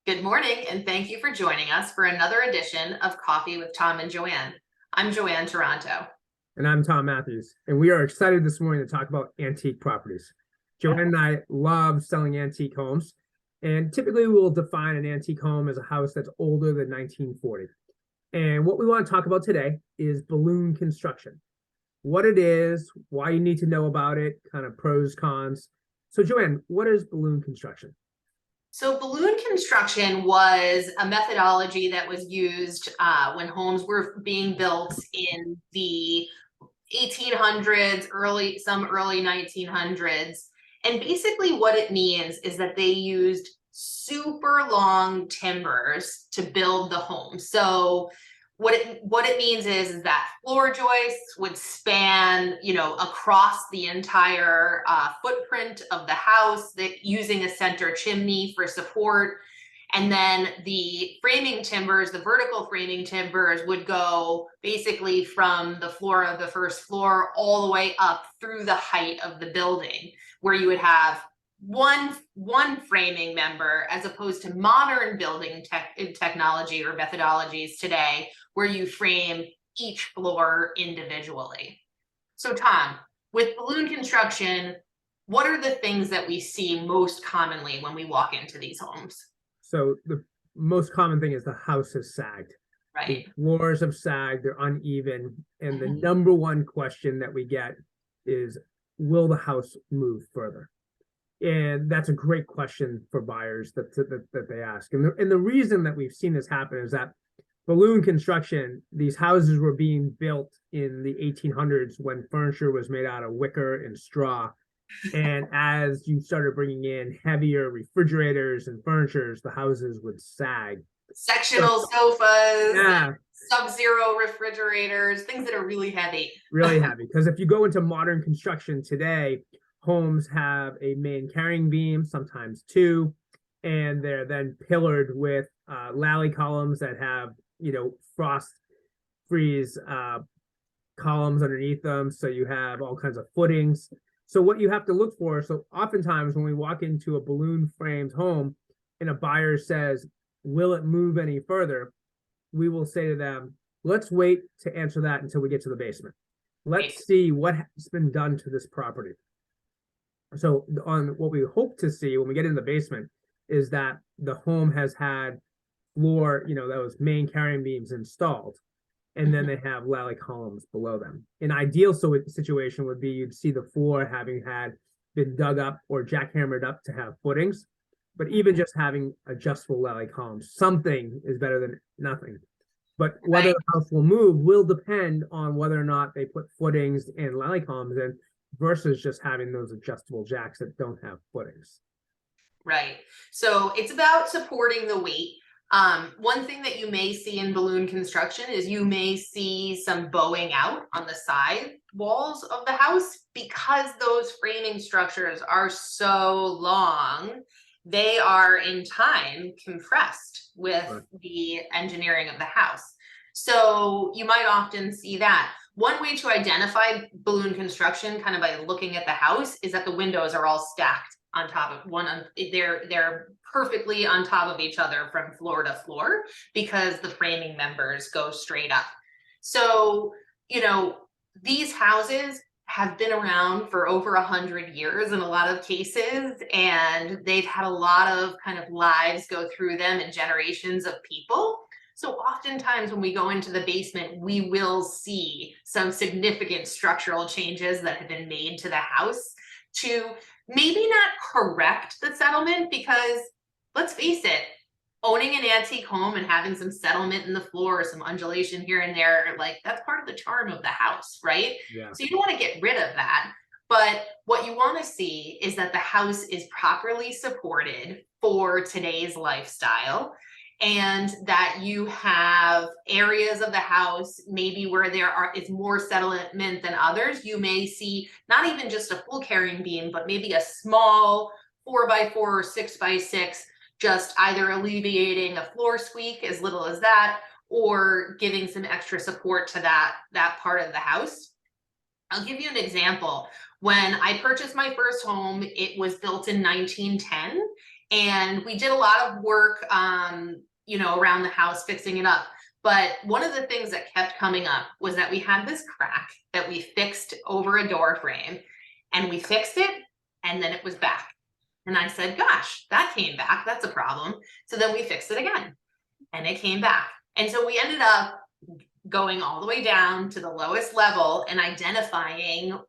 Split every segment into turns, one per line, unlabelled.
Good morning, and thank you for joining us for another edition of Coffee with Tom and Joanne. I'm Joanne Toronto.
And I'm Tom Matthews, and we are excited this morning to talk about antique properties. Joanne and I love selling antique homes, and typically we will define an antique home as a house that's older than 1940. And what we want to talk about today is balloon construction. What it is, why you need to know about it, kind of pros, cons. So Joanne, what is balloon construction?
So balloon construction was a methodology that was used when homes were being built in the 1800s, some early 1900s. And basically what it means is that they used super long timbers to build the home. So what it means is that floor joists would span, across the entire footprint of the house, that using a center chimney for support. And then the framing timbers, the vertical framing timbers, would go basically from the floor of the first floor all the way up through the height of the building, where you would have one framing member, as opposed to modern building technology or methodologies today, where you frame each floor individually. So Tom, with balloon construction, what are the things that we see most commonly when we walk into these homes?
So the most common thing is the house has sagged.
Right.
The floors have sagged, they're uneven. And the number one question that we get is, will the house move further? And that's a great question for buyers that they ask. And the reason that we've seen this happen is that balloon construction, these houses were being built in the 1800s when furniture was made out of wicker and straw. And as you started bringing in heavier refrigerators and furnitures, the houses would sag.
Sectional sofas,
Yeah,
sub-zero refrigerators, things that are really heavy.
really heavy. Because if you go into modern construction today, homes have a main carrying beam, sometimes two, and they're then pillared with lally columns that have, frost freeze columns underneath them. So you have all kinds of footings. So what you have to look for, so oftentimes when we walk into a balloon framed home and a buyer says, will it move any further? We will say to them, let's wait to answer that until we get to the basement. Let's see what has been done to this property. So on what we hope to see when we get in the basement is that the home has had floor, those main carrying beams installed, and then they have lally columns below them. An ideal situation would be you'd see the floor having been dug up or jackhammered up to have footings, but even just having adjustable lally columns, something is better than nothing. But whether the house will move will depend on whether or not they put footings and lally columns in versus just having those adjustable jacks that don't have footings.
Right. So it's about supporting the weight. One thing that you may see in balloon construction is you may see some bowing out on the side walls of the house, because those framing structures are so long. They are in time compressed with the engineering of the house. So you might often see that. One way to identify balloon construction, kind of by looking at the house, is that the windows are all stacked on top of one. They're perfectly on top of each other from floor to floor, because the framing members go straight up. So, these houses have been around for over 100 years in a lot of cases, and they've had a lot of kind of lives go through them and generations of people. So oftentimes when we go into the basement, we will see some significant structural changes that have been made to the house to maybe not correct the settlement, because let's face it, owning an antique home and having some settlement in the floor, some undulation here and there, like, that's part of the charm of the house, right?
Yeah.
So you don't want to get rid of that. But what you want to see is that the house is properly supported for today's lifestyle, and that you have areas of the house maybe where is more settlement than others. You may see not even just a full carrying beam, but maybe a small 4x4 or 6x6, just either alleviating a floor squeak, as little as that, or giving some extra support to that part of the house. I'll give you an example. When I purchased my first home, it was built in 1910, and we did a lot of work, around the house fixing it up. But one of the things that kept coming up was that we had this crack that we fixed over a door frame, and we fixed it, and then it was back. And I said, gosh, that came back. That's a problem. So then we fixed it again, and it came back. And so we ended up going all the way down to the lowest level and identifying,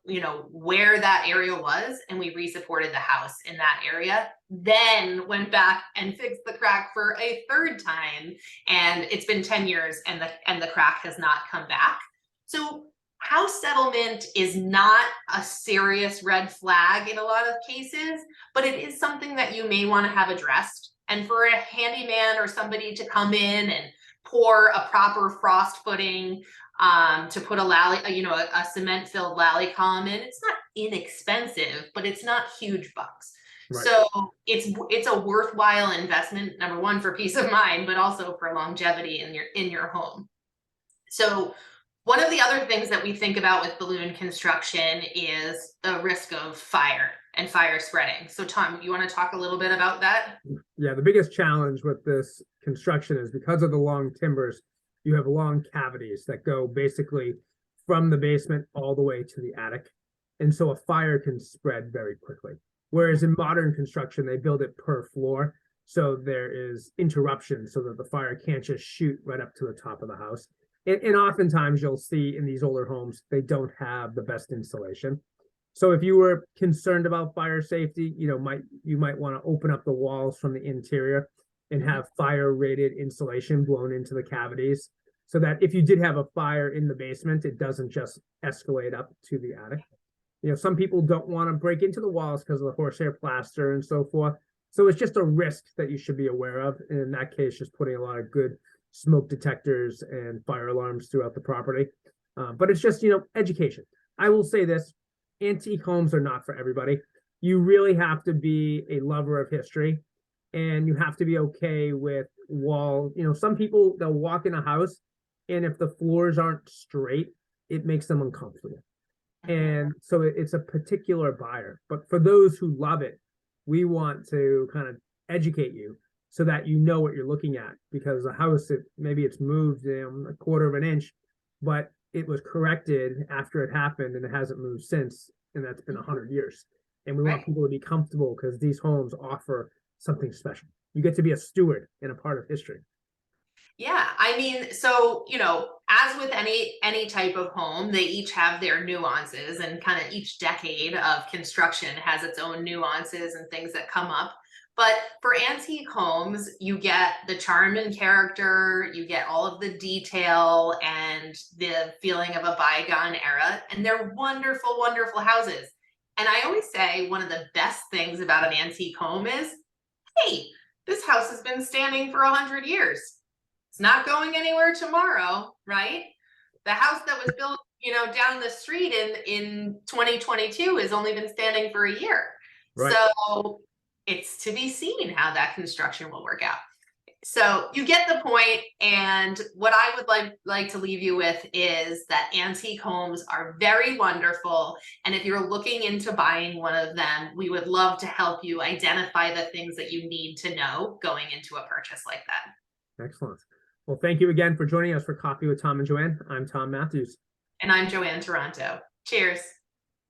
where that area was, and we resupported the house in that area. Then went back and fixed the crack for a third time, and it's been 10 years, and the crack has not come back. So house settlement is not a serious red flag in a lot of cases, but it is something that you may want to have addressed. And for a handyman or somebody to come in and pour a proper frost footing, to put a cement filled lally column in, it's not inexpensive, but it's not huge bucks. Right. So it's a worthwhile investment, number one, for peace of mind, but also for longevity in your home. So one of the other things that we think about with balloon construction is the risk of fire and fire spreading. So Tom, you want to talk a little bit about that?
Yeah, the biggest challenge with this construction is because of the long timbers, you have long cavities that go basically from the basement all the way to the attic. And so a fire can spread very quickly. Whereas in modern construction, they build it per floor. So there is interruption so that the fire can't just shoot right up to the top of the house. And oftentimes you'll see in these older homes, they don't have the best insulation. So if you were concerned about fire safety, you might want to open up the walls from the interior and have fire rated insulation blown into the cavities, so that if you did have a fire in the basement, it doesn't just escalate up to the attic. Some people don't want to break into the walls because of the horsehair plaster and so forth. So it's just a risk that you should be aware of. And in that case, just putting a lot of good smoke detectors and fire alarms throughout the property. But it's just, education. I will say this, antique homes are not for everybody. You really have to be a lover of history, and you have to be okay with some people, they'll walk in a house, and if the floors aren't straight, it makes them uncomfortable. And so it's a particular buyer. But for those who love it, we want to kind of educate you so that you know what you're looking at, because the house, maybe it's moved a quarter of an inch, but it was corrected after it happened and it hasn't moved since, and that's been 100 years. And we want people to be comfortable because these homes offer something special. You get to be a steward and a part of history.
Yeah, I mean, so, as with any type of home, they each have their nuances, and kind of each decade of construction has its own nuances and things that come up. But for antique homes, you get the charm and character, you get all of the detail and the feeling of a bygone era, and they're wonderful, wonderful houses. And I always say one of the best things about an antique home is, hey, this house has been standing for 100 years. It's not going anywhere tomorrow, right? The house that was built, down the street in 2022 has only been standing for a year. Right. So it's to be seen how that construction will work out. So you get the point. And what I would like to leave you with is that antique homes are very wonderful. And if you're looking into buying one of them, we would love to help you identify the things that you need to know going into a purchase like that.
Excellent. Well, thank you again for joining us for Coffee with Tom and Joanne. I'm Tom Matthews.
And I'm Joanne Toronto. Cheers.